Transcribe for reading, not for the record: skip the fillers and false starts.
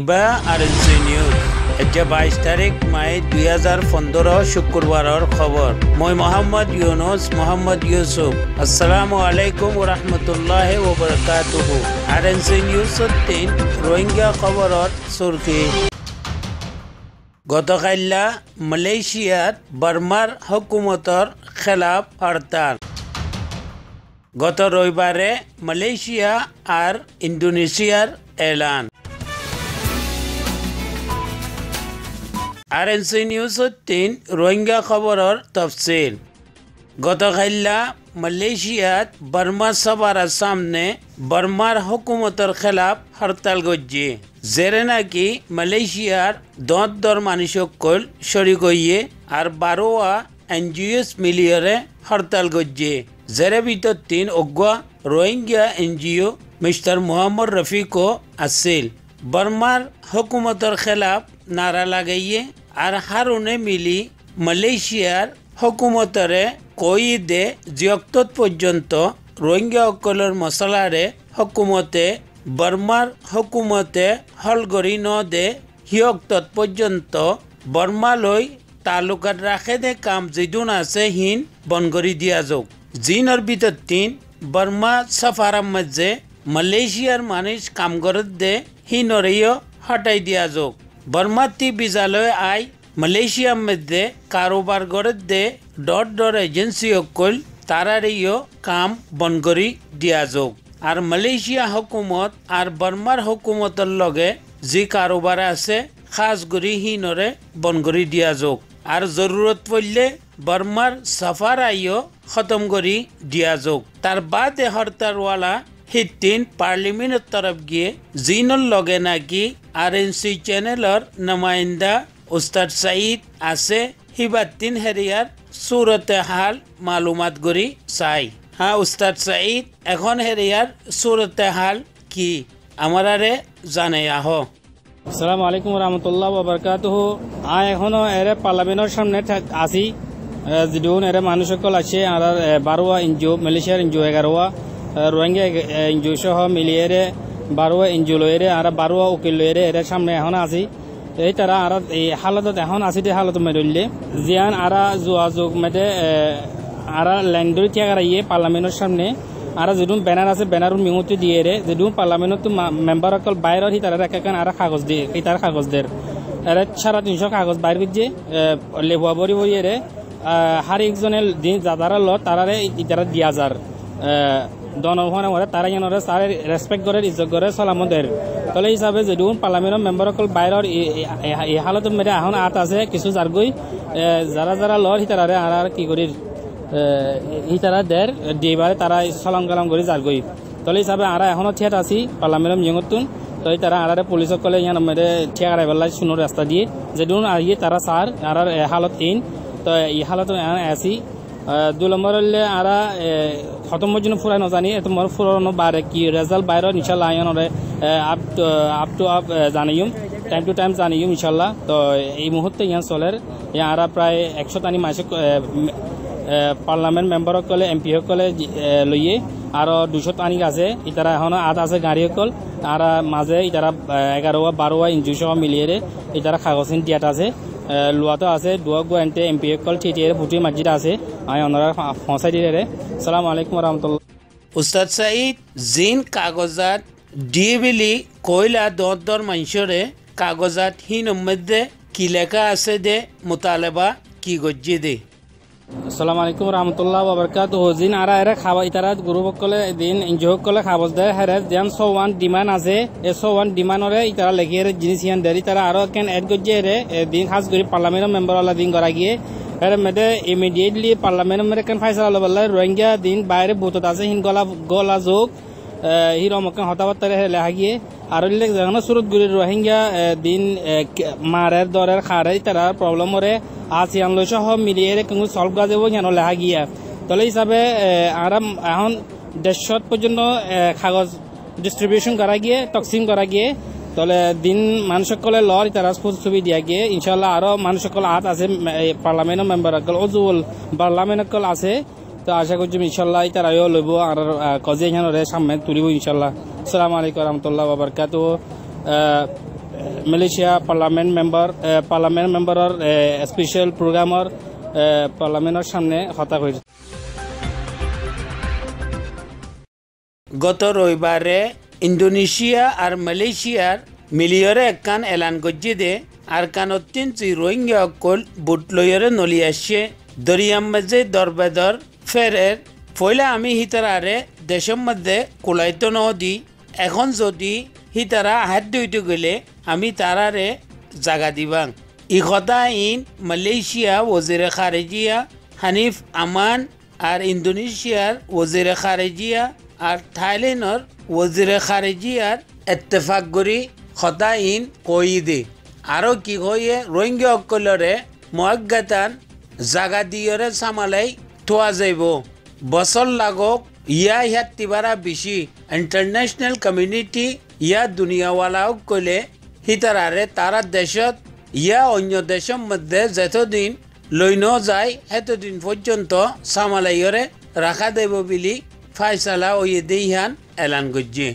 ইবা RNC news এটা 22 তারিখ মাই 2015 শুক্রবারের খবর মই মোহাম্মদ ইউসুফ আসসালামু আলাইকুম ওয়া রাহমাতুল্লাহি ওয়া বারাকাতুহু আরএনসি নিউজ 3 রোহিঙ্গা খবরর সুরকি গতকাইলা মালয়েশিয়াত বার্মার হুকুমতর খেলাফ হরতাল গত রবিবারে মালয়েশিয়া আর ইন্দোনেশিয়ার এলান আরএনসি নিউজ 3 রোহিঙ্গা খবরের তফসিল গতকাইলা মালয়েশিয়াত বার্মা সবার সামনে বার্মার হুকুমতের খেলাফ হরতাল গজ্জে জেরে নাকি মালয়েশিয়ার দর মানুষকল শরিক হইয়ে আর 12 এনজিওস মিলিয়রে হরতাল গজ্জে জেরে ভিতর 3 অজ্ঞা রোহিঙ্গা এনজিও মিস্টার মোহাম্মদ রফিকও আসিল বার্মার হুকুমতের খেলাফ নারা লাগাইয়ে আর হারুনে মিলি মালয়েশিয়ার হুকুমতরে কই দে জিয়ক্তত পর্যন্ত রোহিঙ্গা অকলের মশলারে হুকুমতে বার্মার হুকুমতে হলগরি ন দে হিয়ক্তত পর্যন্ত বর্মালৈ তালুকাত রাখে দে কাম যিদুন আছে হিন বনগরি দিয়া যাওক জিনৰ ভিতর 3 বার্মা সাফারার মধ্যে মালয়েশিয়ার মানুষ কাম করত দে হিনরেও হটাই দিয়া যাওক বার্মাতি বিজালয় আই মালয়েশিয়ার মধ্যে কারোবার গড়ত দে ডর এজেন্সি অকল তারারেও কাম বনগরি দিয়া যাওক আর মালয়েশিয়া হুকুমত আর বার্মার হুকুমতের লগে যে কারোবার আছে খাস গরি হিনরে বনগরি দিয়া যাওক আর জরুরত পড়লে বার্মার সাফার আইও খতম করি দিয়া যাওক তার বাদে হরতালওয়ালা হিতিন পার্লিমেন্টের তরফ গিয়ে জিনর লগে নাকি আরএনসি চ্যানেলর নমাইন্দা উস্তাদ সাইদ আছে হিবাতিন হেরিয়ার সুরতে হাল মালুমাত গরি চাই হ্যাঁ উস্তাদ সাইদ এখন হেরিয়ার সুরতে হাল কি আমারে জানে আহ আসসালামু আলাইকুম রহমতুল্লাহ বাবরকাতুহু এখনো এর পার্লামেন্টের সামনে আসি যদিও এর মানুষ সকল আছে আর 12 এনজিও মালয়েশিয়ার এনজিও 11 রোহিঙ্গা এনজিও সহ মিলিয়ে 12 এনজিও লয়ে আর 12 উকিল লয়ে এর সামনে এখন আসি এই তারা আর এই হালতত এখন আসি হালত মেরলে জিয়ান আর যোগাযোগ মেটে আর ল্যান্ডরি টিয়াগার ইয়ে পার্লামেন্টের সামনে আর যদিও ব্যানার আছে ব্যানার মিমতি দিয়ে যদিও পার্লামেন্টত মেম্বার অকল বাইরের হি তারা একাকান আর কাগজ দিয়ে এই তার কাগজ দের এর 350 কাগজ বাইর করছে লেবুয়া বরি বইয়ে হার একজনের দিন যারা ল তারারে ইতারা দিয়া যার দনভনে মরে তারা জানরে সারে রেসপেক্ট করে ইজ্জত করে সালামদের তলে হিসাবে যদিও পার্লামেন্টের মেম্বার অকল বাইরের এই হালত মেরে এখন আত আছে কিছু যারগই যারা লর হি তারারে আর কি করি তারা দের দিবারে তারা সালাম কালাম করে যার গই তলে হিসাবে আর এখনো থিয়েট আছি পার্লামেন্টের মিয়তুন তো তারা আর পুলিশ কলে ইয়ান মেরে ঠিয়া গাড়াই বেলা শুনো রাস্তা দিয়ে যেদিন আইয়ে তারা সার আর হালত ইন তো এই হালত আসি 2 নম্বর হলে আর খতম পর্যন্ত ফুরাই নজানি এত মোর ফুরানো বারে কি রেজাল্ট বাইরে ইনশাল্লাহ আইনরে আপ টু জানিম টাইম টু টাইম জানিম ইনশাল্লাহ তো এই মুহূর্তে ইয়ান চলের আর প্রায় 100 টানি মাসে পার্লামেন্ট মেম্বার সকলে এমপি সকলে লইয়ে আর 200 টানি আছে ইতারা এখন আত আছে গাড়ি সকল আর মাঝে ইতারা 11-12 এনজিও সহ মিলিয়ে ইতারা কাগজ দিয়াত আছে লোয়াতো আছে দুয়াগুয়ান্তে এমপি সকল ঠিটিয়ে ফুটি মসজিদ আছে আমি ওনারা পৌঁছাই দিয়ে সালাম আলাইকুম রহমতুল্লাহ উস্তাদ সাইদ জিন কাগজাত দিয়ে বিলি কইলা দর মানুষরে কাগজাত হিন মধ্যে কি লেখা আছে দে মোতালেবা কি গজ্জে দে আসসালামু আলাইকুম রহমতুল্লাহ বাবরকাতুহু জিন আর এরা খাওয়া ইতারা গ্রুপকলে দিন এনজিওকলে খাবজ দেয় হেরে যেন 101 ডিমান্ড আছে এই 101 ডিমান্ডরে ইতারা লেখিয়ে জিনিস ইয়ান দেরি তারা আরো কেন এড গজ্জে রে দিন খাস করে পার্লামেন্টের মেম্বার ওলা দিন করা গিয়ে এর মধ্যে ইমিডিয়েটলি পার্লামেন্টের মধ্যে কেন ফাইসলা হলো বললে রোহিঙ্গা দিন বাইরে ভূতত আছে হিন গলা যোগ হিরমকে হতাবাত্তারে লেখা গিয়ে আর যেন সুরত গুড়ির রোহিঙ্গা দিন মারের দরের খারে তারা প্রবলেম ওরে আসিয়ান লই সহ মিলিয়ে কিন্তু সলভ করা যাবো যেন লেখা গিয়া তলে হিসাবে আর এখন 150 পর্যন্ত কাগজ ডিস্ট্রিবিউশন করা গিয়ে টক্সিং করা গিয়ে তলে দিন মানুষ সকলে লর তারা ছবি দিয়া গিয়ে ইনশাল্লাহ আরো মানুষ সকল আত আছে পার্লামেন্টের মেম্বার সকল অজুল পার্লামেন্ট সকল আছে তো আশা করছি ইনশাল্লাহ তারাও লইব আর কজে সামনে তুলিব ইনশাল্লাহ। আসসালামু আলাইকুম রহমতুল্লাহ বাবরকাতুহু। মালয়েশিয়া পার্লামেন্ট মেম্বারের স্পেশাল প্রোগ্রামের পার্লামেন্টের সামনে কথা কইছে। গত রবিবারে ইন্দোনেশিয়া আর মালয়েশিয়ার মিলিয়রে একখান এলান গজ্জি দে আর কান অত্যন্ত রোহিঙ্গা অকল বুট লইয়রে নলি আসছে দরিয়াম মাঝে দরবেদর ফেরের পয়লা আমি হিতারারে দেশের মধ্যে কুলাইতো নদী এখন যদি হিতারা হাত দইতে গেলে আমি তারারে জাগা দিবাং ই কথা ইন মালয়েশিয়া ওজিরে খারেজিয়া হানিফ আমান আর ইন্দোনেশিয়ার ওজিরে খারেজিয়া আর থাইল্যান্ডর ওজিরে খারেজিয়ার ইত্তেফাক করি কথা ইন কই দে আরও কি হয়ে রোহিঙ্গা অকলরে মহাজ্ঞাতান জাগা দিয়রে সামালাই থোয়া যাইব বছর লাগক ইয়াত তিবারা বেশি ইন্টারন্যাশনাল কমিউনিটি দুনিয়াওয়ালাও কইলে হিতারারে তারা দেশত অন্য দেশের মধ্যে যতদিন লইন যায় এতদিন পর্যন্ত সামালাইয়রে রাখা দেব বলি ফাইসালা ওই দেইহান এলান গজ্জি।